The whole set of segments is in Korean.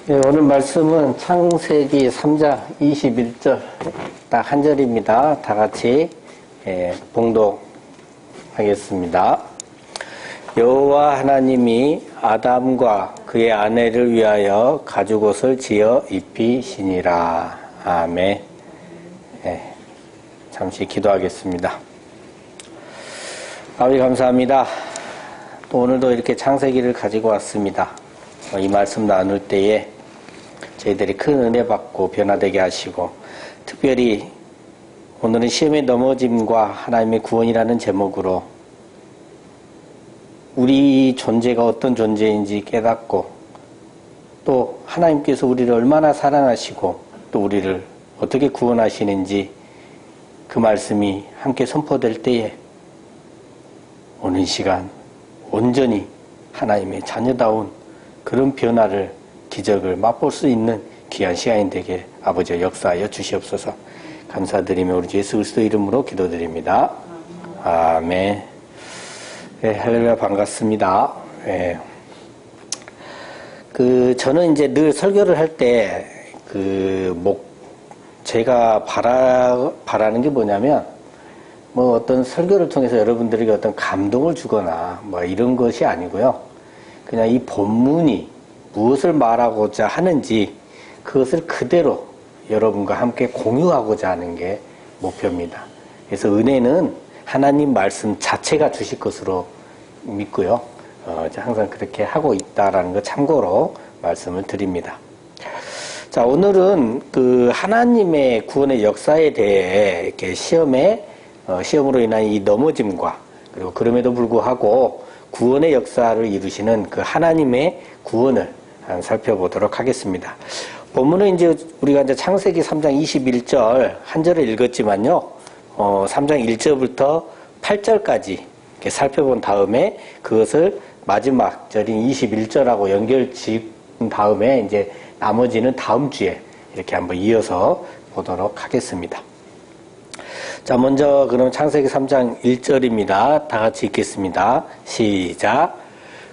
예, 오늘 말씀은 창세기 3장 21절 딱 한 절입니다. 다 같이 봉독하겠습니다. 여호와 하나님이 아담과 그의 아내를 위하여 가죽옷을 지어 입히시니라. 아멘. 잠시 기도하겠습니다. 아버지 감사합니다. 또 오늘도 이렇게 창세기를 가지고 왔습니다. 이 말씀 나눌 때에 저희들이 큰 은혜 받고 변화되게 하시고, 특별히 오늘은 시험의 넘어짐과 하나님의 구원이라는 제목으로 우리 존재가 어떤 존재인지 깨닫고, 또 하나님께서 우리를 얼마나 사랑하시고 또 우리를 어떻게 구원하시는지 그 말씀이 함께 선포될 때에 오는 시간 온전히 하나님의 자녀다운 그런 변화를, 기적을 맛볼 수 있는 귀한 시간이 되게 아버지와 역사하여 주시옵소서. 감사드리며 우리 주 예수 그리스도 이름으로 기도드립니다. 아멘. 네, 할렐루야, 반갑습니다. 네. 저는 이제 늘 설교를 할 때 제가 바라는 게 뭐냐면, 어떤 설교를 통해서 여러분들에게 어떤 감동을 주거나 이런 것이 아니고요. 그냥 이 본문이 무엇을 말하고자 하는지 그것을 그대로 여러분과 함께 공유하고자 하는 게 목표입니다. 그래서 은혜는 하나님 말씀 자체가 주실 것으로 믿고요. 항상 그렇게 하고 있다라는 거 참고로 말씀을 드립니다. 자, 오늘은 하나님의 구원의 역사에 대해 이렇게 시험으로 인한 이 넘어짐과, 그리고 그럼에도 불구하고 구원의 역사를 이루시는 그 하나님의 구원을 살펴보도록 하겠습니다. 본문은 이제 우리가 이제 창세기 3장 21절 한 절을 읽었지만요, 3장 1절부터 8절까지 이렇게 살펴본 다음에 그것을 마지막 절인 21절하고 연결 지은 다음에 이제 나머지는 다음 주에 이렇게 한번 이어서 보도록 하겠습니다. 자, 먼저 그럼 창세기 3장 1절입니다. 다 같이 읽겠습니다. 시작.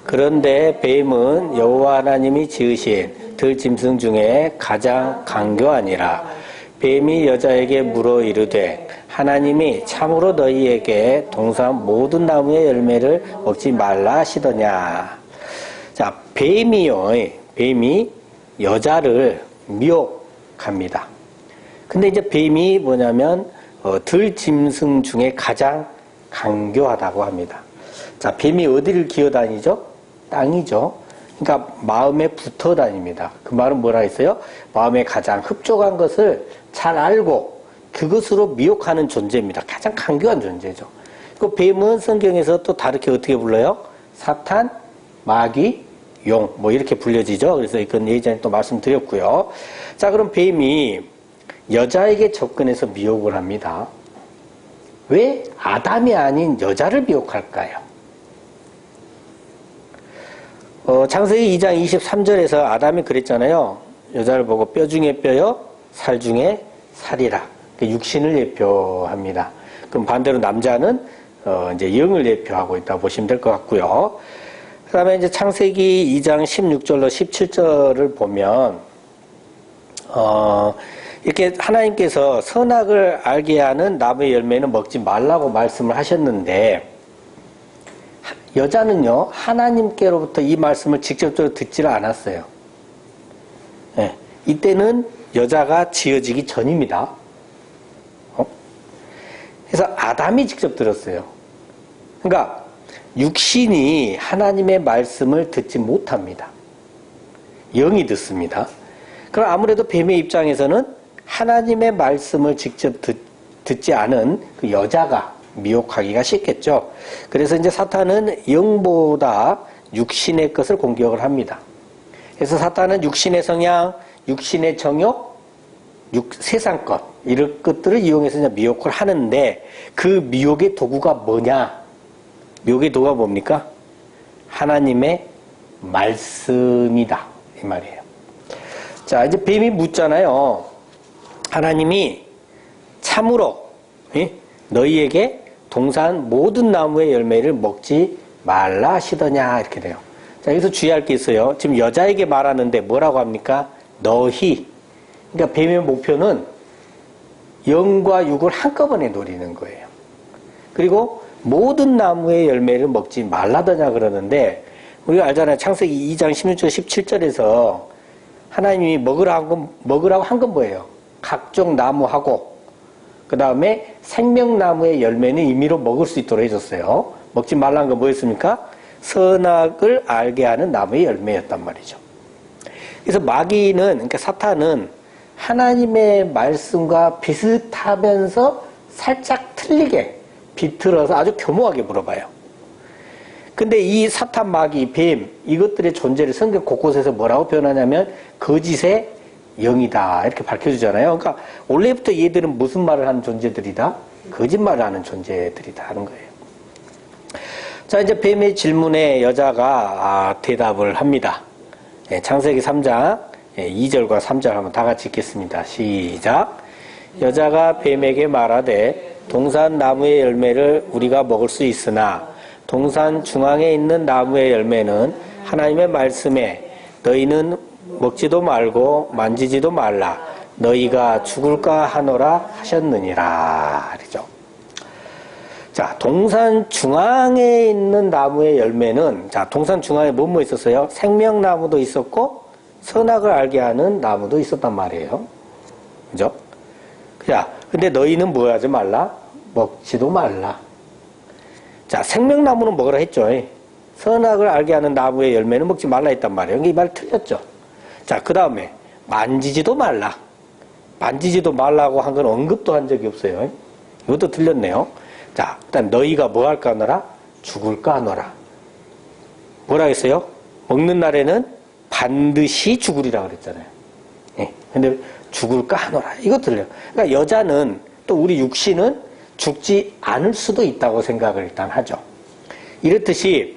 그런데 뱀은 여호와 하나님이 지으신 들짐승 중에 가장 강교하니라. 뱀이 여자에게 물어 이르되 하나님이 참으로 너희에게 동산 모든 나무의 열매를 먹지 말라 하시더냐. 자, 뱀이 여자를 미혹합니다. 근데 이제 뱀이 뭐냐면 들짐승 중에 가장 강교하다고 합니다. 자, 뱀이 어디를 기어다니죠? 땅이죠. 그러니까 마음에 붙어 다닙니다. 그 말은 뭐라 했어요? 마음에 가장 흡족한 것을 잘 알고 그것으로 미혹하는 존재입니다. 가장 강교한 존재죠. 그 뱀은 성경에서 또 다르게 어떻게 불러요? 사탄, 마귀, 용, 이렇게 불려지죠. 그래서 이건 예전에 또 말씀드렸고요. 자, 그럼 뱀이 여자에게 접근해서 미혹을 합니다. 왜 아담이 아닌 여자를 미혹할까요? 창세기 2장 23절에서 아담이 그랬잖아요. 여자를 보고 뼈 중에 뼈요, 살 중에 살이라. 육신을 예표합니다. 그럼 반대로 남자는 이제 영을 예표하고 있다고 보시면 될 것 같고요. 그 다음에 이제 창세기 2장 16절로 17절을 보면, 이렇게 하나님께서 선악을 알게 하는 나무의 열매는 먹지 말라고 말씀을 하셨는데, 여자는요, 하나님께로부터 이 말씀을 직접적으로 듣지를 않았어요. 네, 이때는 여자가 지어지기 전입니다. 그래서 아담이 직접 들었어요. 그러니까 육신이 하나님의 말씀을 듣지 못합니다. 영이 듣습니다. 그럼 아무래도 뱀의 입장에서는 하나님의 말씀을 직접 듣지 않은 그 여자가 미혹하기가 쉽겠죠. 그래서 이제 사탄은 영보다 육신의 것을 공격을 합니다. 그래서 사탄은 육신의 성향, 육신의 정욕, 세상 것, 이런 것들을 이용해서 이제 미혹을 하는데, 그 미혹의 도구가 뭐냐? 미혹의 도구가 뭡니까? 하나님의 말씀이다, 이 말이에요. 자, 이제 뱀이 묻잖아요. 하나님이 참으로 너희에게 동산 모든 나무의 열매를 먹지 말라 하시더냐, 이렇게 돼요. 자, 여기서 주의할 게 있어요. 지금 여자에게 말하는데 뭐라고 합니까? 너희. 그러니까 뱀의 목표는 영과 육을 한꺼번에 노리는 거예요. 그리고 모든 나무의 열매를 먹지 말라더냐 그러는데, 우리가 알잖아요. 창세기 2장 16절 17절에서 하나님이 먹으라고 한 건 뭐예요? 각종 나무하고, 그 다음에 생명나무의 열매는 임의로 먹을 수 있도록 해줬어요. 먹지 말라는 건 뭐였습니까? 선악을 알게 하는 나무의 열매였단 말이죠. 그래서 마귀는, 그러니까 사탄은 하나님의 말씀과 비슷하면서 살짝 틀리게 비틀어서 아주 교묘하게 물어봐요. 근데 이 사탄, 마귀, 뱀, 이것들의 존재를 성경 곳곳에서 뭐라고 표현하냐면 거짓의 영이다 이렇게 밝혀주잖아요. 그러니까 원래부터 얘들은 무슨 말을 하는 존재들이다? 거짓말을 하는 존재들이다 하는 거예요. 자, 이제 뱀의 질문에 여자가 대답을 합니다. 창세기 3장 2절과 3절 한번 다 같이 읽겠습니다. 시작. 여자가 뱀에게 말하되 동산 나무의 열매를 우리가 먹을 수 있으나 동산 중앙에 있는 나무의 열매는 하나님의 말씀에 너희는 먹지도 말고 만지지도 말라 너희가 죽을까 하노라 하셨느니라. 그렇죠? 자, 동산 중앙에 있는 나무의 열매는, 자, 동산 중앙에 뭐 있었어요? 생명나무도 있었고 선악을 알게 하는 나무도 있었단 말이에요. 그죠? 자, 근데 너희는 뭐 하지 말라? 먹지도 말라. 자, 생명나무는 먹으라 했죠. 선악을 알게 하는 나무의 열매는 먹지 말라 했단 말이에요. 이 말 틀렸죠. 자, 그 다음에 만지지도 말라. 만지지도 말라고 한 건 언급도 한 적이 없어요. 이것도 틀렸네요. 자, 일단 너희가 뭐 할까 하노라? 죽을까 하노라. 뭐라 했어요? 먹는 날에는 반드시 죽으리라 그랬잖아요. 근데 죽을까 하노라. 이거 틀려요. 그러니까 여자는 또 우리 육신은 죽지 않을 수도 있다고 생각을 일단 하죠. 이렇듯이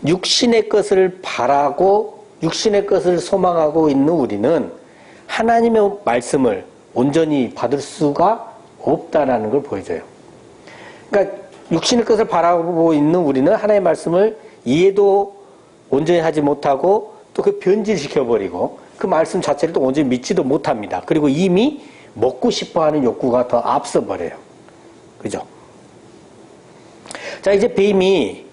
육신의 것을 바라고 육신의 것을 소망하고 있는 우리는 하나님의 말씀을 온전히 받을 수가 없다라는 걸 보여줘요. 그러니까 육신의 것을 바라보고 있는 우리는 하나님의 말씀을 이해도 온전히 하지 못하고 또 그 변질시켜버리고 그 말씀 자체를 또 온전히 믿지도 못합니다. 그리고 이미 먹고 싶어하는 욕구가 더 앞서버려요. 그죠? 자, 이제 뱀이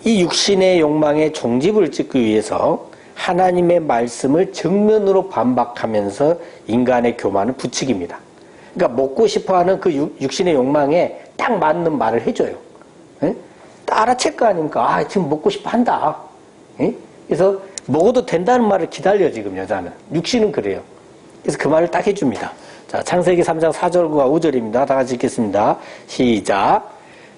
이 육신의 욕망의 종집을 찍기 위해서 하나님의 말씀을 정면으로 반박하면서 인간의 교만을 부추깁니다. 그러니까 먹고 싶어하는 그 육신의 욕망에 딱 맞는 말을 해줘요. 알아챌 거 아닙니까? 아, 지금 먹고 싶어 한다. 그래서 먹어도 된다는 말을 기다려, 지금 여자는. 육신은 그래요. 그래서 그 말을 딱 해줍니다. 자, 창세기 3장 4절과 5절입니다. 다 같이 읽겠습니다. 시작.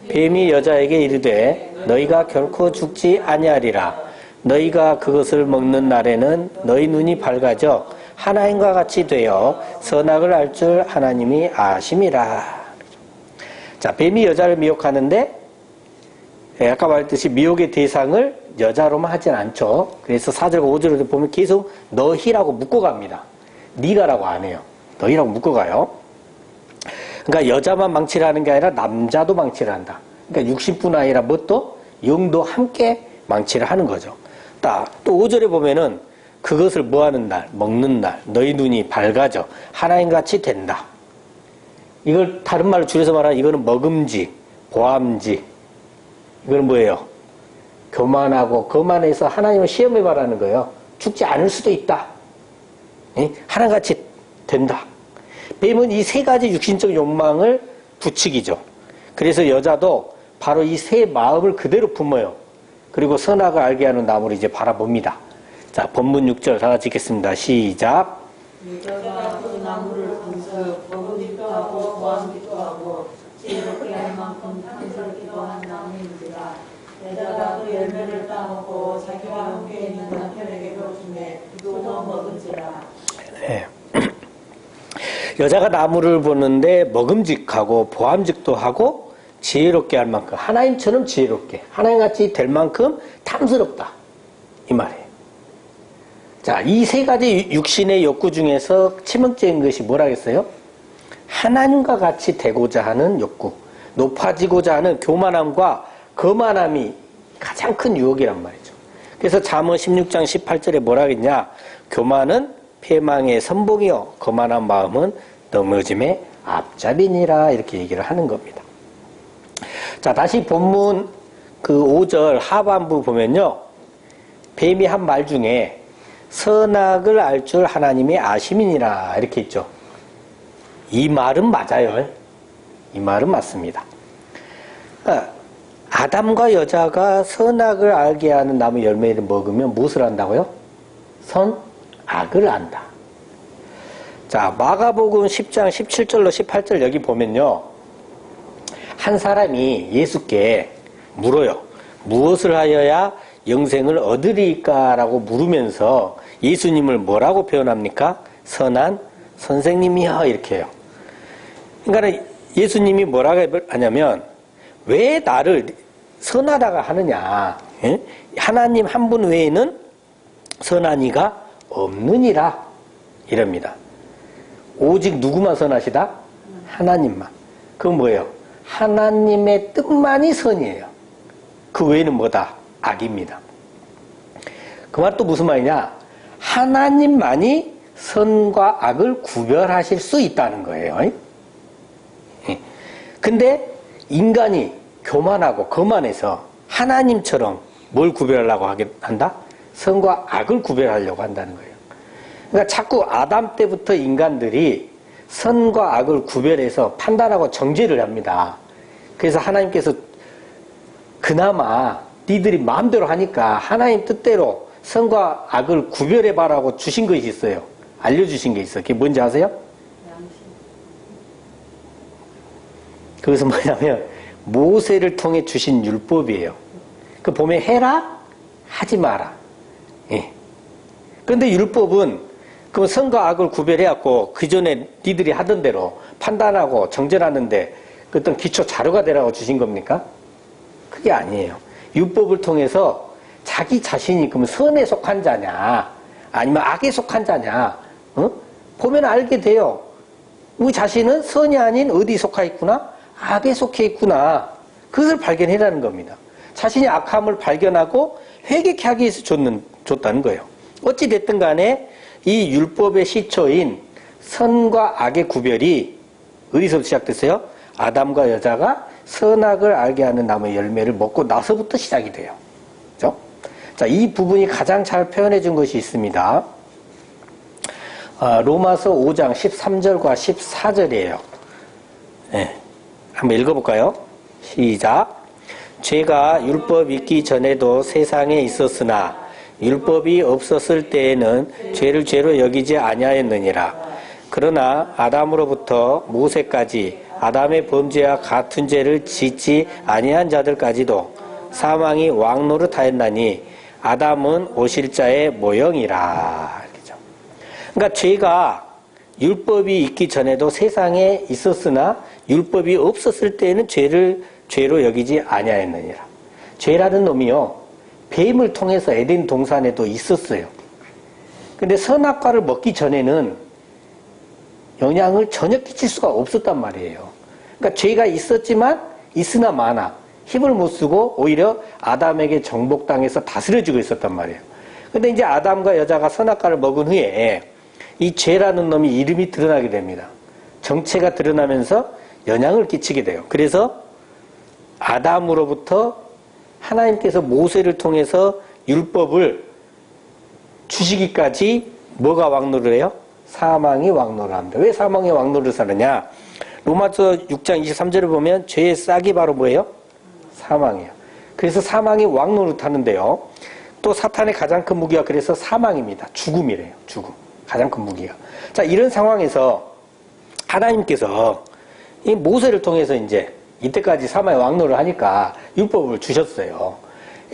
뱀이 여자에게 이르되 너희가 결코 죽지 아니하리라. 너희가 그것을 먹는 날에는 너희 눈이 밝아져 하나님과 같이 되어 선악을 알 줄 하나님이 아심이라. 자, 뱀이 여자를 미혹하는데 아까 말했듯이 미혹의 대상을 여자로만 하진 않죠. 그래서 4절과 5절을 보면 계속 너희라고 묶어갑니다. 네가라고 안 해요. 너희라고 묶어가요. 그러니까 여자만 망치를 하는 게 아니라 남자도 망치를 한다. 그러니까 육신뿐 아니라 뭣도 영도 함께 망치를 하는 거죠. 또 5절에 보면은 그것을 뭐 하는 날, 먹는 날, 너희 눈이 밝아져 하나님같이 된다. 이걸 다른 말로 줄여서 말하면 이거는 먹음직, 보암직. 이거는 뭐예요? 교만하고 거만해서 하나님을 시험해 말하는 거예요. 죽지 않을 수도 있다. 하나님같이 된다. 뱀은 이 세 가지 육신적 욕망을 부추기죠. 그래서 여자도 바로 이 세 마음을 그대로 품어요. 그리고 선악을 알게 하는 나무를 이제 바라봅니다. 자, 본문 6절 다 같이 읽겠습니다. 시작. 여자가 그 나무를 보면서 먹음직도 하고 보암직도 하고 지혜롭게 할 만큼 탐스럽기도 한 나무인지라. 여자가 그 열매를 따먹고 자기와 함께 있는 남편에게도 주매 그도 먹은지라. 네. 여자가 나무를 보는데 먹음직하고 보암직도 하고 지혜롭게 할 만큼 하나님처럼 지혜롭게 하나님같이 될 만큼 탐스럽다. 이 말이에요. 자, 이 세 가지 육신의 욕구 중에서 치명적인 것이 뭐라겠어요? 하나님과 같이 되고자 하는 욕구, 높아지고자 하는 교만함과 거만함이 가장 큰 유혹이란 말이죠. 그래서 잠언 16장 18절에 뭐라 했냐? 교만은 패망의 선봉이요 거만한 마음은 넘어짐의 앞잡이니라 이렇게 얘기를 하는 겁니다. 자, 다시 본문 그 5절 하반부 보면요. 뱀이 한 말 중에 선악을 알 줄 하나님이 아심이니라 이렇게 있죠. 이 말은 맞아요. 이 말은 맞습니다. 그러니까 아담과 여자가 선악을 알게 하는 나무 열매를 먹으면 무엇을 안다고요? 선악을 안다. 자, 마가복음 10장 17절로 18절 여기 보면요. 한 사람이 예수께 물어요. 무엇을 하여야 영생을 얻으리까? 라고 물으면서 예수님을 뭐라고 표현합니까? 선한 선생님이여 이렇게 해요. 그러니까 예수님이 뭐라고 하냐면 왜 나를 선하다가 하느냐. 예? 하나님 한 분 외에는 선한 이가 없느니라 이럽니다. 오직 누구만 선하시다? 하나님만. 그건 뭐예요? 하나님의 뜻만이 선이에요. 그 외에는 뭐다? 악입니다. 그 말 또 무슨 말이냐? 하나님만이 선과 악을 구별하실 수 있다는 거예요. 근데 인간이 교만하고 거만해서 하나님처럼 뭘 구별하려고 한다? 선과 악을 구별하려고 한다는 거예요. 그러니까 자꾸 아담 때부터 인간들이 선과 악을 구별해서 판단하고 정죄를 합니다. 그래서 하나님께서 그나마 니들이 마음대로 하니까 하나님 뜻대로 선과 악을 구별해봐라고 주신 것이 있어요. 알려주신 게 있어요. 그게 뭔지 아세요? 그것은 뭐냐면 모세를 통해 주신 율법이에요. 그 보면 해라, 하지 마라. 예. 그런데 율법은 그 선과 악을 구별해갖고 그 전에 니들이 하던 대로 판단하고 정죄하는데 그 어떤 기초 자료가 되라고 주신 겁니까? 그게 아니에요. 율법을 통해서 자기 자신이 그러면 선에 속한 자냐 아니면 악에 속한 자냐 보면 알게 돼요. 우리 자신은 선이 아닌 어디 속해 있구나? 악에 속해 있구나. 그것을 발견해라는 겁니다. 자신이 악함을 발견하고 회개케 하기 위해서 줬다는 거예요. 어찌됐든 간에 이 율법의 시초인 선과 악의 구별이 어디서부터 시작됐어요? 아담과 여자가 선악을 알게 하는 나무의 열매를 먹고 나서부터 시작이 돼요. 그죠? 자, 이 부분이 가장 잘 표현해 준 것이 있습니다. 로마서 5장 13절과 14절이에요. 네. 한번 읽어볼까요? 시작. 죄가 율법 있기 전에도 세상에 있었으나 율법이 없었을 때에는 죄를 죄로 여기지 아니하였느니라. 그러나 아담으로부터 모세까지 아담의 범죄와 같은 죄를 짓지 아니한 자들까지도 사망이 왕노릇하였나니 아담은 오실자의 모형이라. 그러니까 죄가 율법이 있기 전에도 세상에 있었으나 율법이 없었을 때에는 죄를 죄로 여기지 아니하였느니라. 죄라는 놈이요, 뱀을 통해서 에덴 동산에도 있었어요. 근데 선악과를 먹기 전에는 영향을 전혀 끼칠 수가 없었단 말이에요. 그러니까 죄가 있었지만 있으나 마나 힘을 못 쓰고 오히려 아담에게 정복당해서 다스려지고 있었단 말이에요. 근데 이제 아담과 여자가 선악과를 먹은 후에 이 죄라는 놈이 이름이 드러나게 됩니다. 정체가 드러나면서 영향을 끼치게 돼요. 그래서 아담으로부터 하나님께서 모세를 통해서 율법을 주시기까지 뭐가 왕노를 해요? 사망이 왕노를 합니다. 왜 사망이 왕노를 사느냐? 로마서 6장 23절을 보면 죄의 싹이 바로 뭐예요? 사망이에요. 그래서 사망이 왕노를 타는데요. 또 사탄의 가장 큰 무기가 그래서 사망입니다. 죽음이래요. 죽음. 가장 큰 무기가. 자, 이런 상황에서 하나님께서 이 모세를 통해서 이제 이때까지 사망의 왕노를 하니까 율법을 주셨어요.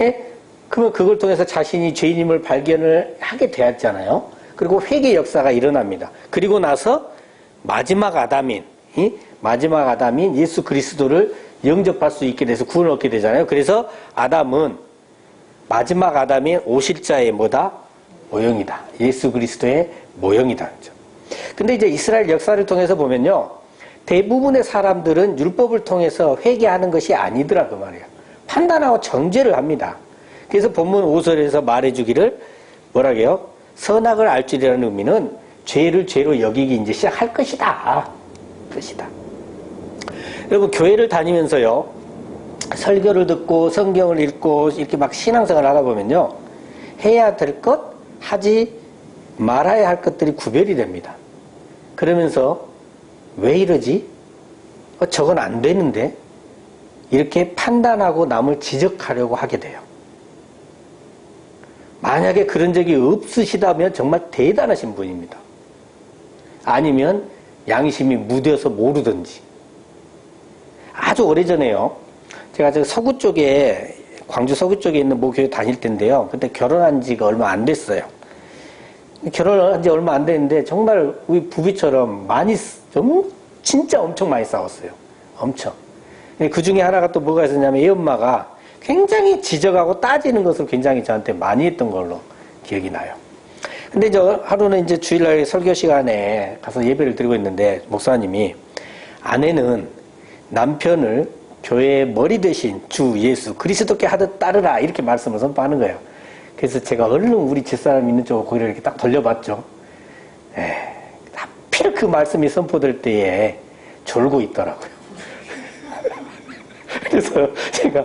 예? 그러면 그걸 통해서 자신이 죄인임을 발견을 하게 되었잖아요. 그리고 회개 역사가 일어납니다. 그리고 나서 마지막 아담인 예수 그리스도를 영접할 수 있게 돼서 구원을 얻게 되잖아요. 그래서 아담은 마지막 아담인 오실 자의 뭐다? 모형이다. 예수 그리스도의 모형이다. 근데 이제 이스라엘 역사를 통해서 보면요, 대부분의 사람들은 율법을 통해서 회개하는 것이 아니더라 그 말이에요. 판단하고 정죄를 합니다. 그래서 본문 5절에서 말해주기를 뭐라고요? 선악을 알 줄이라는 의미는 죄를 죄로 여기기 이제 시작할 것이다. 뜻이다. 여러분, 교회를 다니면서요, 설교를 듣고 성경을 읽고 이렇게 막 신앙생활을 하다 보면요, 해야 될 것, 하지 말아야 할 것들이 구별이 됩니다. 그러면서 왜 이러지? 저건 안 되는데? 이렇게 판단하고 남을 지적하려고 하게 돼요. 만약에 그런 적이 없으시다면 정말 대단하신 분입니다. 아니면 양심이 무뎌서 모르든지. 아주 오래전에요, 제가 저 서구 쪽에, 광주 서구 쪽에 있는 모 교회 다닐 때인데요, 그때 결혼한 지가 얼마 안 됐어요. 결혼한 지 얼마 안 됐는데 정말 우리 부부처럼 많이, 진짜 엄청 많이 싸웠어요. 엄청. 그 중에 하나가 또 뭐가 있었냐면, 애 엄마가 굉장히 지적하고 따지는 것을 굉장히 저한테 많이 했던 걸로 기억이 나요. 근데 저 하루는 이제 주일날 설교 시간에 가서 예배를 드리고 있는데, 목사님이 아내는 남편을 교회의 머리 대신 주 예수 그리스도께 하듯 따르라, 이렇게 말씀을 선포하는 거예요. 그래서 제가 얼른 우리 집사람 있는 쪽으로 고개를 이렇게 딱 돌려봤죠. 하필 그 말씀이 선포될 때에 졸고 있더라고요. 그래서 제가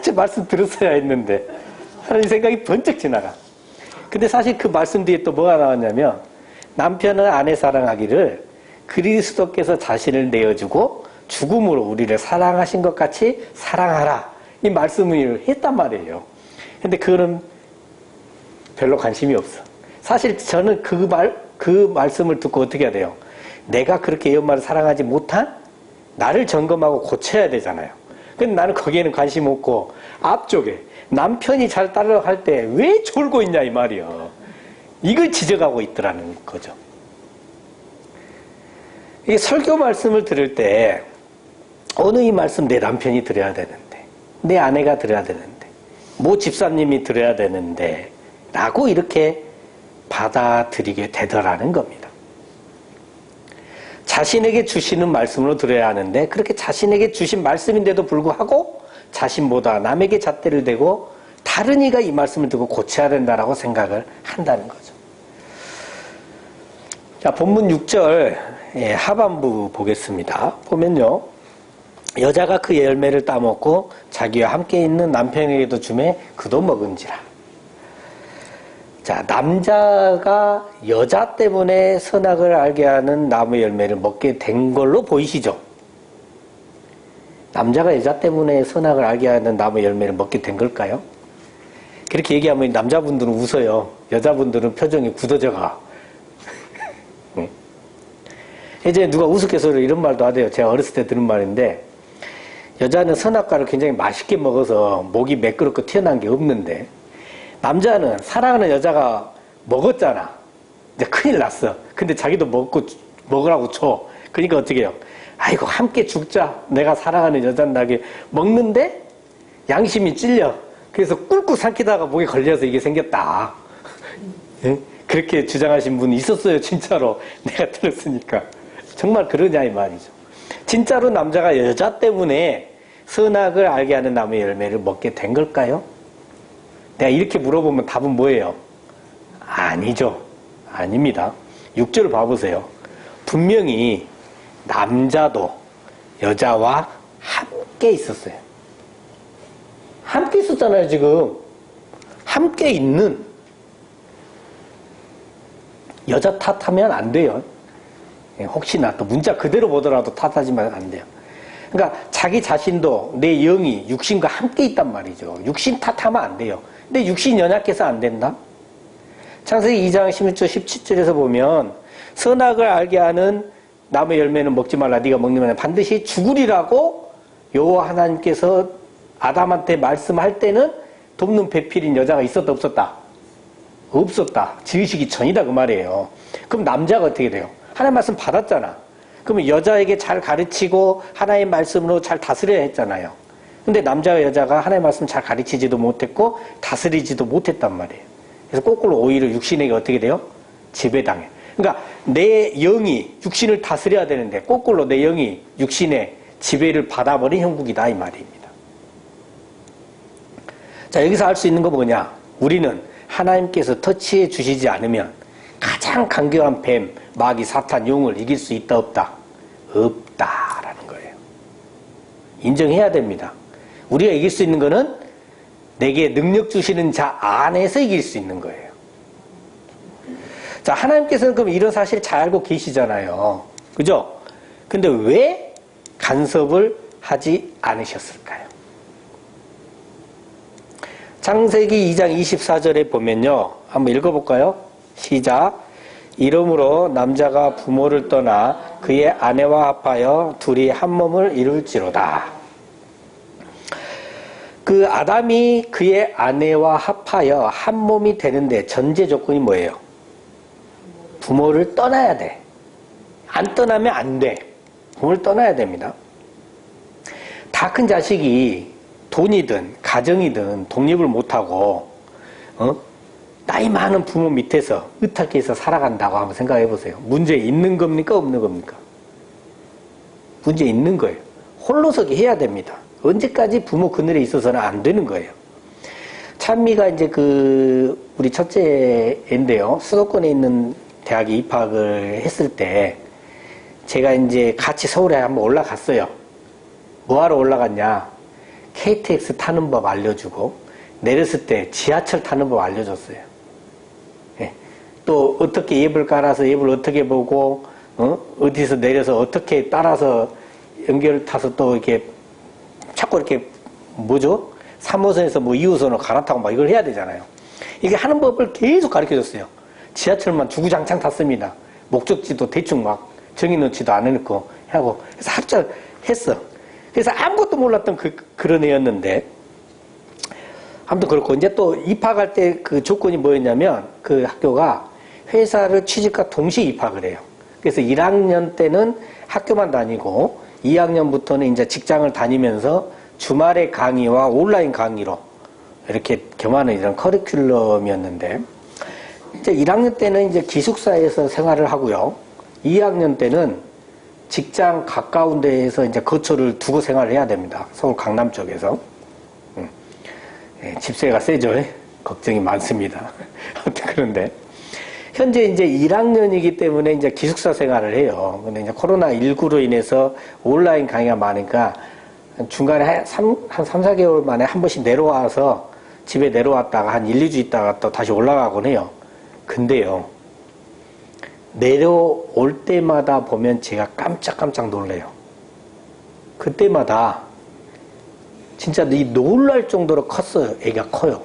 저 말씀 들었어야 했는데 하는 생각이 번쩍 지나가. 근데 사실 그 말씀 뒤에 또 뭐가 나왔냐면, 남편은 아내 사랑하기를 그리스도께서 자신을 내어주고 죽음으로 우리를 사랑하신 것 같이 사랑하라, 이 말씀을 했단 말이에요. 근데 그거는 별로 관심이 없어. 사실 저는 그 말씀을 듣고 어떻게 해야 돼요? 내가 그렇게 이 엄마를 사랑하지 못한 나를 점검하고 고쳐야 되잖아요. 근데 나는 거기에는 관심 없고, 앞쪽에 남편이 잘 따라갈 때 왜 졸고 있냐 이 말이요. 이걸 지적하고 있더라는 거죠. 이게 설교 말씀을 들을 때 어느 이 말씀 내 남편이 들어야 되는데, 내 아내가 들어야 되는데, 모 집사님이 들어야 되는데 라고 이렇게 받아들이게 되더라는 겁니다. 자신에게 주시는 말씀으로 들어야 하는데, 그렇게 자신에게 주신 말씀인데도 불구하고 자신보다 남에게 잣대를 대고 다른 이가 이 말씀을 듣고 고쳐야 된다라고 생각을 한다는 거죠. 자, 본문 6절 하반부 보겠습니다. 보면요, 여자가 그 열매를 따먹고 자기와 함께 있는 남편에게도 주매 그도 먹은지라. 자, 남자가 여자 때문에 선악을 알게 하는 나무 열매를 먹게 된 걸로 보이시죠? 남자가 여자 때문에 선악을 알게 하는 나무 열매를 먹게 된 걸까요? 그렇게 얘기하면 남자분들은 웃어요. 여자분들은 표정이 굳어져가. 이제 누가 우스갯소리로 이런 말도 하대요. 제가 어렸을 때 들은 말인데, 여자는 선악과를 굉장히 맛있게 먹어서 목이 매끄럽고 튀어나온 게 없는데, 남자는 사랑하는 여자가 먹었잖아. 이제 큰일 났어. 근데 자기도 먹으라고 줘. 그러니까 어떻게 해요? 아이고, 함께 죽자. 내가 사랑하는 여잔다게 먹는데 양심이 찔려. 그래서 꿀꿀 삼키다가 목에 걸려서 이게 생겼다. 예? 그렇게 주장하신 분이 있었어요, 진짜로. 내가 들었으니까. 정말 그러냐 이 말이죠. 진짜로 남자가 여자 때문에 선악을 알게 하는 나무의 열매를 먹게 된 걸까요? 내가 이렇게 물어보면 답은 뭐예요? 아니죠. 아닙니다. 6절을 봐보세요. 분명히 남자도 여자와 함께 있었어요. 함께 있었잖아요, 지금. 함께 있는. 여자 탓하면 안 돼요. 혹시나 또 문자 그대로 보더라도 탓하지만 안 돼요. 그러니까 자기 자신도 내 영이 육신과 함께 있단 말이죠. 육신 탓하면 안 돼요. 근데 육신 연약해서 안 된다? 창세기 2장 16절 17절에서 보면, 선악을 알게 하는 나무의 열매는 먹지 말라. 네가 먹으면 반드시 죽으리라고 여호와 하나님께서 아담한테 말씀할 때는 돕는 배필인 여자가 있었다 없었다? 없었다. 지으시기 전이다 그 말이에요. 그럼 남자가 어떻게 돼요? 하나님 말씀 받았잖아. 그러면 여자에게 잘 가르치고 하나님의 말씀으로 잘 다스려야 했잖아요. 근데 남자와 여자가 하나님의 말씀 잘 가르치지도 못했고 다스리지도 못했단 말이에요. 그래서 거꾸로 오히려 육신에게 어떻게 돼요? 지배당해. 그러니까 내 영이 육신을 다스려야 되는데 거꾸로 내 영이 육신의 지배를 받아버린 형국이다 이 말입니다. 자, 여기서 알 수 있는 거 뭐냐? 우리는 하나님께서 터치해 주시지 않으면 가장 강경한 뱀, 마귀, 사탄, 용을 이길 수 있다, 없다? 없다라는 거예요. 인정해야 됩니다. 우리가 이길 수 있는 거는 내게 능력 주시는 자 안에서 이길 수 있는 거예요. 자, 하나님께서는 그럼 이런 사실 잘 알고 계시잖아요. 그죠? 근데 왜 간섭을 하지 않으셨을까요? 창세기 2장 24절에 보면요. 한번 읽어볼까요? 시작. 이러므로 남자가 부모를 떠나 그의 아내와 합하여 둘이 한 몸을 이룰지로다. 그 아담이 그의 아내와 합하여 한 몸이 되는데 전제 조건이 뭐예요? 부모를 떠나야 돼. 안 떠나면 안 돼. 부모를 떠나야 됩니다. 다 큰 자식이 돈이든 가정이든 독립을 못하고 나이 많은 부모 밑에서 으탈게 해서 살아간다고 한번 생각해 보세요. 문제 있는 겁니까? 없는 겁니까? 문제 있는 거예요. 홀로서기 해야 됩니다. 언제까지 부모 그늘에 있어서는 안 되는 거예요. 찬미가 이제 우리 첫째 애인데요. 수도권에 있는 대학에 입학을 했을 때 제가 이제 같이 서울에 한번 올라갔어요. 뭐하러 올라갔냐? KTX 타는 법 알려주고 내렸을 때 지하철 타는 법 알려줬어요. 예. 또 어떻게 앱을 깔아서 앱을 어떻게 보고 어디서 내려서 어떻게 따라서 연결 타서 또 이렇게 자꾸 이렇게 3호선에서 2호선으로 갈아타고 막 이걸 해야 되잖아요. 이게 하는 법을 계속 가르쳐줬어요. 지하철만 주구장창 탔습니다. 목적지도 대충 막 정해놓지도 않고 하고 그래서 합작 했어. 그래서 아무것도 몰랐던 그런 애였는데 아무튼 그렇고 이제 또 입학할 때 그 조건이 뭐였냐면 그 학교가 회사를 취직과 동시에 입학을 해요. 그래서 1학년 때는 학교만 다니고 2학년부터는 이제 직장을 다니면서 주말에 강의와 온라인 강의로 이렇게 겸하는 이런 커리큘럼이었는데 이제 1학년 때는 이제 기숙사에서 생활을 하고요. 2학년 때는 직장 가까운 데에서 이제 거처를 두고 생활을 해야 됩니다. 서울 강남 쪽에서. 예, 집세가 세죠. 걱정이 많습니다. 그런데 현재 이제 1학년이기 때문에 이제 기숙사 생활을 해요. 근데 이제 코로나19로 인해서 온라인 강의가 많으니까 중간에 한 3, 4개월 만에 한 번씩 내려와서 집에 내려왔다가 한 1, 2주 있다가 또 다시 올라가곤 해요. 근데요, 내려올 때마다 보면 제가 깜짝깜짝 놀래요. 그때마다 진짜 이 놀랄 정도로 컸어요. 애가 커요.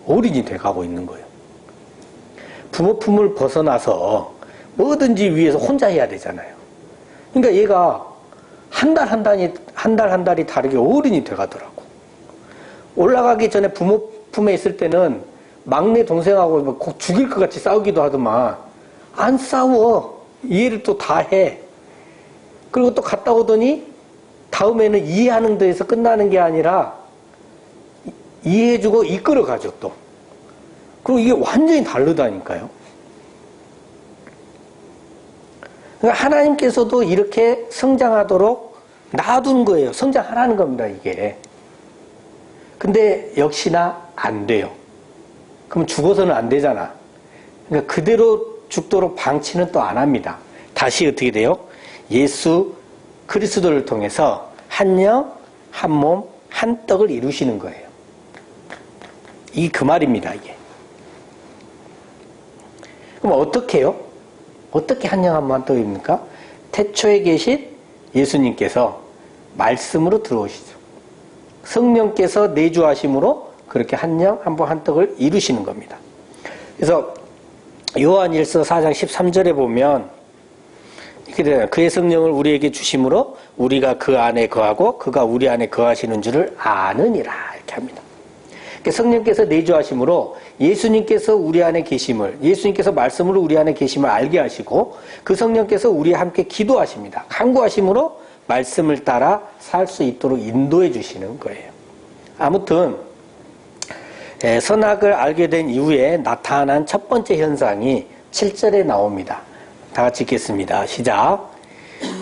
어린이 돼가고 있는 거예요. 부모 품을 벗어나서 뭐든지 위해서 혼자 해야 되잖아요. 그러니까 얘가 한 달이 다르게 어른이 돼가더라고. 올라가기 전에 부모 품에 있을 때는 막내 동생하고 꼭 죽일 것 같이 싸우기도 하더만 안 싸워. 이해를 또 다 해. 그리고 또 갔다 오더니 다음에는 이해하는 데에서 끝나는 게 아니라 이해해주고 이끌어가죠 또. 그리고 이게 완전히 다르다니까요. 그러니까 하나님께서도 이렇게 성장하도록 놔둔 거예요. 성장하라는 겁니다, 이게. 근데 역시나 안 돼요. 그럼 죽어서는 안 되잖아. 그러니까 그대로 죽도록 방치는 또 안 합니다. 다시 어떻게 돼요? 예수 그리스도를 통해서 한 영, 한 몸, 한 떡을 이루시는 거예요. 이게 그 말입니다, 이게. 그럼 어떻게 해요? 어떻게 한 영, 한 몸, 한 떡입니까? 태초에 계신 예수님께서 말씀으로 들어오시죠. 성령께서 내주하심으로 그렇게 한 영, 한 몸, 한 떡을 이루시는 겁니다. 그래서 요한일서 4장 13절에 보면 이렇게 돼요. 그의 성령을 우리에게 주심으로 우리가 그 안에 거하고 그가 우리 안에 거하시는 줄을 아느니라 이렇게 합니다. 그러니까 성령께서 내주하심으로 예수님께서 우리 안에 계심을, 예수님께서 말씀으로 우리 안에 계심을 알게 하시고 그 성령께서 우리와 함께 기도하십니다. 간구하심으로 말씀을 따라 살 수 있도록 인도해 주시는 거예요. 아무튼 선악을 알게 된 이후에 나타난 첫 번째 현상이 7절에 나옵니다. 다 같이 읽겠습니다. 시작.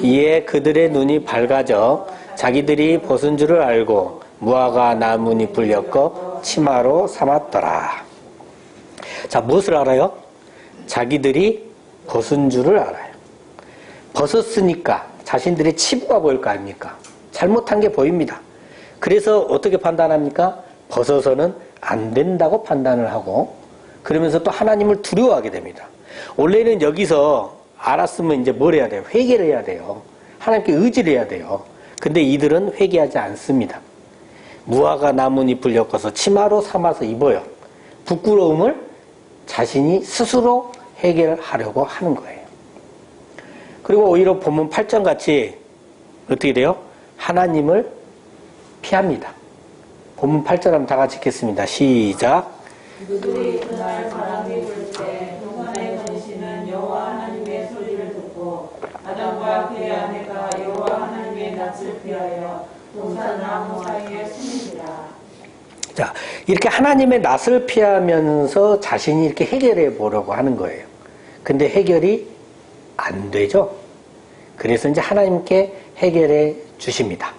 이에 그들의 눈이 밝아져 자기들이 벗은 줄을 알고 무화과 나뭇잎을 엮어 치마로 삼았더라. 자, 무엇을 알아요? 자기들이 벗은 줄을 알아요. 벗었으니까 자신들의 치부가 보일 거 아닙니까? 잘못한 게 보입니다. 그래서 어떻게 판단합니까? 벗어서는 안 된다고 판단을 하고, 그러면서 또 하나님을 두려워하게 됩니다. 원래는 여기서 알았으면 이제 뭘 해야 돼요? 회개를 해야 돼요. 하나님께 의지를 해야 돼요. 근데 이들은 회개하지 않습니다. 무화과 나뭇잎을 엮어서 치마로 삼아서 입어요. 부끄러움을 자신이 스스로 해결하려고 하는 거예요. 그리고 오히려 본문 8장 같이 어떻게 돼요? 하나님을 피합니다. 본문 8절 한번 다 같이 읽겠습니다. 시작. 그들이 그날 바람이 불 때 동산에 전시는 여호와 하나님의 소리를 듣고 아담과 그의 아내가 여호와 하나님의 낯을 피하여 동산 나무 사이에 숨으니라. 자, 이렇게 하나님의 낯을 피하면서 자신이 이렇게 해결해 보려고 하는 거예요. 근데 해결이 안 되죠. 그래서 이제 하나님께 해결해 주십니다.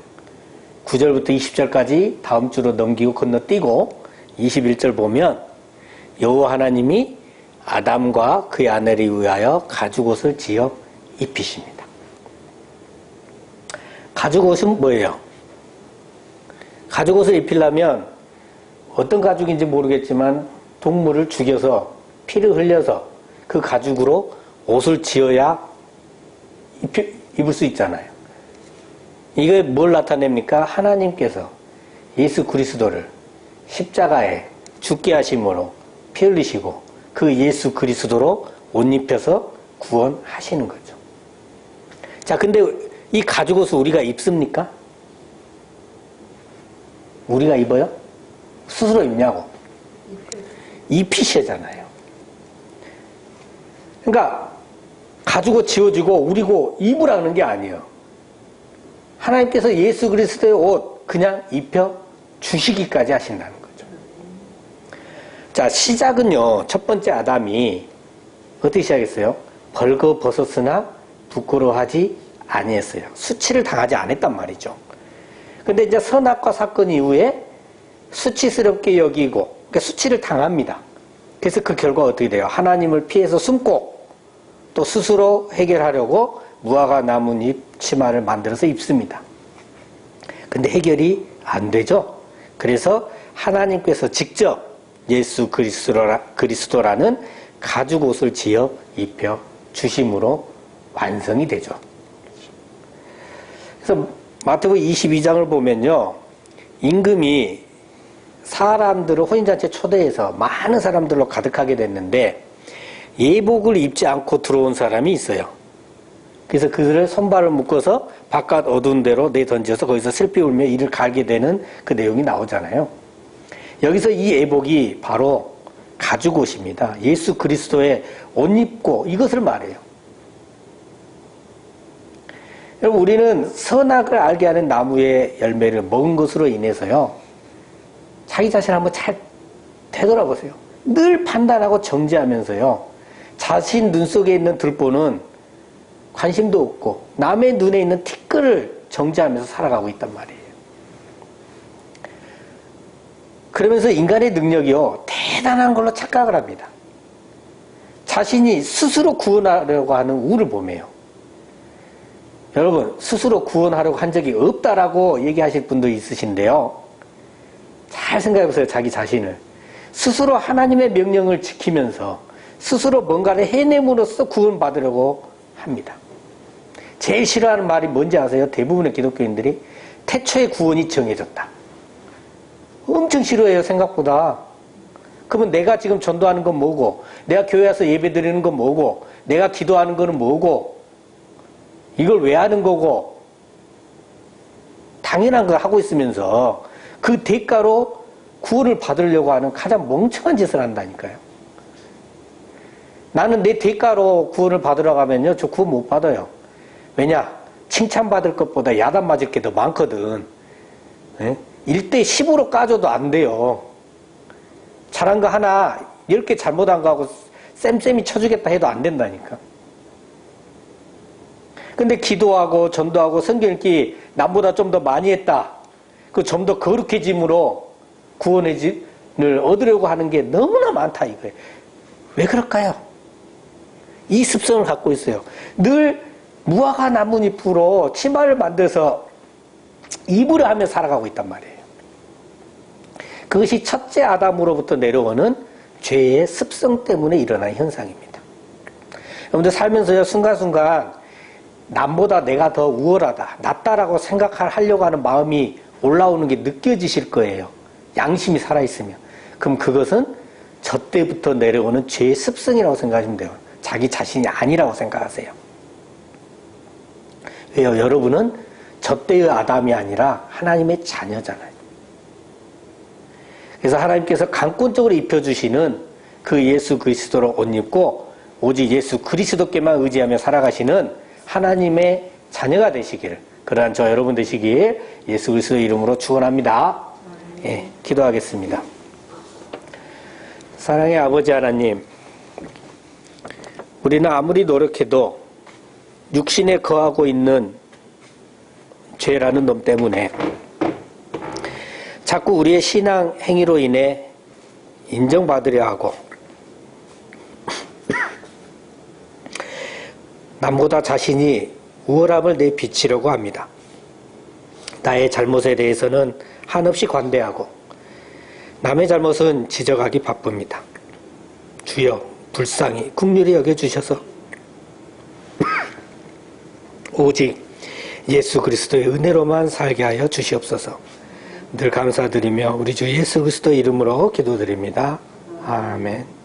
9절부터 20절까지 다음 주로 넘기고 건너뛰고 21절 보면 여호와 하나님이 아담과 그의 아내를 위하여 가죽옷을 지어 입히십니다. 가죽옷은 뭐예요? 가죽옷을 입히려면 어떤 가죽인지 모르겠지만 동물을 죽여서 피를 흘려서 그 가죽으로 옷을 지어야 입을 수 있잖아요. 이게 뭘 나타냅니까? 하나님께서 예수 그리스도를 십자가에 죽게 하심으로 피 흘리시고 그 예수 그리스도로 옷 입혀서 구원하시는 거죠. 자, 근데 이 가죽옷을 우리가 입습니까? 우리가 입어요? 스스로 입냐고? 입히시잖아요. 그러니까 가죽옷 지워지고 우리고 입으라는 게 아니에요. 하나님께서 예수 그리스도의 옷 그냥 입혀 주시기까지 하신다는 거죠. 자, 시작은요, 첫 번째 아담이 어떻게 시작했어요? 벌거벗었으나 부끄러워하지 아니했어요. 수치를 당하지 않았단 말이죠. 근데 이제 선악과 사건 이후에 수치스럽게 여기고, 그러니까 수치를 당합니다. 그래서 그 결과 어떻게 돼요? 하나님을 피해서 숨고 또 스스로 해결하려고 무화과 나뭇잎 치마를 만들어서 입습니다. 근데 해결이 안 되죠. 그래서 하나님께서 직접 예수 그리스도라는 가죽옷을 지어 입혀 주심으로 완성이 되죠. 그래서 마태복음 22장을 보면요, 임금이 사람들을 혼인잔치에 초대해서 많은 사람들로 가득하게 됐는데 예복을 입지 않고 들어온 사람이 있어요. 그래서 그들을 손발을 묶어서 바깥 어두운 데로 내던져서 거기서 슬피 울며 이를 갈게 되는 그 내용이 나오잖아요. 여기서 이 예복이 바로 가죽옷입니다. 예수 그리스도의 옷 입고 이것을 말해요. 여러분, 우리는 선악을 알게 하는 나무의 열매를 먹은 것으로 인해서요, 자기 자신을 한번 잘 되돌아보세요. 늘 판단하고 정죄하면서요, 자신 눈 속에 있는 들보는 관심도 없고 남의 눈에 있는 티끌을 정죄하면서 살아가고 있단 말이에요. 그러면서 인간의 능력이요, 대단한 걸로 착각을 합니다. 자신이 스스로 구원하려고 하는 우를 보매요. 여러분, 스스로 구원하려고 한 적이 없다라고 얘기하실 분도 있으신데요, 잘 생각해 보세요. 자기 자신을 스스로 하나님의 명령을 지키면서 스스로 뭔가를 해냄으로써 구원받으려고 합니다. 제일 싫어하는 말이 뭔지 아세요? 대부분의 기독교인들이 태초에 구원이 정해졌다. 엄청 싫어해요, 생각보다. 그러면 내가 지금 전도하는 건 뭐고, 내가 교회 와서 예배 드리는 건 뭐고, 내가 기도하는 거는 뭐고, 이걸 왜 하는 거고, 당연한 걸 하고 있으면서 그 대가로 구원을 받으려고 하는 가장 멍청한 짓을 한다니까요. 나는 내 대가로 구원을 받으러 가면요, 저 구원 못 받아요. 왜냐? 칭찬받을 것보다 야단 맞을 게 더 많거든. 1대 10으로 까줘도 안 돼요. 잘한 거 하나 10개 잘못한 거 하고 쌤쌤이 쳐주겠다 해도 안 된다니까. 근데 기도하고 전도하고 성경 읽기 남보다 좀 더 많이 했다. 그 좀 더 거룩해짐으로 구원을 얻으려고 하는 게 너무나 많다 이거예요. 왜 그럴까요? 이 습성을 갖고 있어요. 늘 무화과 나뭇잎으로 치마를 만들어서 입으려 하며 살아가고 있단 말이에요. 그것이 첫째 아담으로부터 내려오는 죄의 습성 때문에 일어나는 현상입니다. 여러분들 살면서요, 순간순간 남보다 내가 더 우월하다, 낫다라고 생각하려고 하는 마음이 올라오는 게 느껴지실 거예요. 양심이 살아있으면. 그럼 그것은 저 때부터 내려오는 죄의 습성이라고 생각하시면 돼요. 자기 자신이 아니라고 생각하세요. 왜요? 여러분은 저 때의 아담이 아니라 하나님의 자녀잖아요. 그래서 하나님께서 강권적으로 입혀주시는 그 예수 그리스도로 옷 입고 오직 예수 그리스도께만 의지하며 살아가시는 하나님의 자녀가 되시기를, 그러한 저 여러분 되시기에 예수 그리스도 이름으로 축원합니다. 예, 기도하겠습니다. 사랑의 아버지 하나님, 우리는 아무리 노력해도 육신에 거하고 있는 죄라는 놈 때문에 자꾸 우리의 신앙 행위로 인해 인정받으려 하고 남보다 자신이 우월함을 내비치려고 합니다. 나의 잘못에 대해서는 한없이 관대하고 남의 잘못은 지적하기 바쁩니다. 주여 불쌍히 긍휼히 여겨주셔서 오직 예수 그리스도의 은혜로만 살게 하여 주시옵소서. 늘 감사드리며 우리 주 예수 그리스도 이름으로 기도드립니다. 아멘.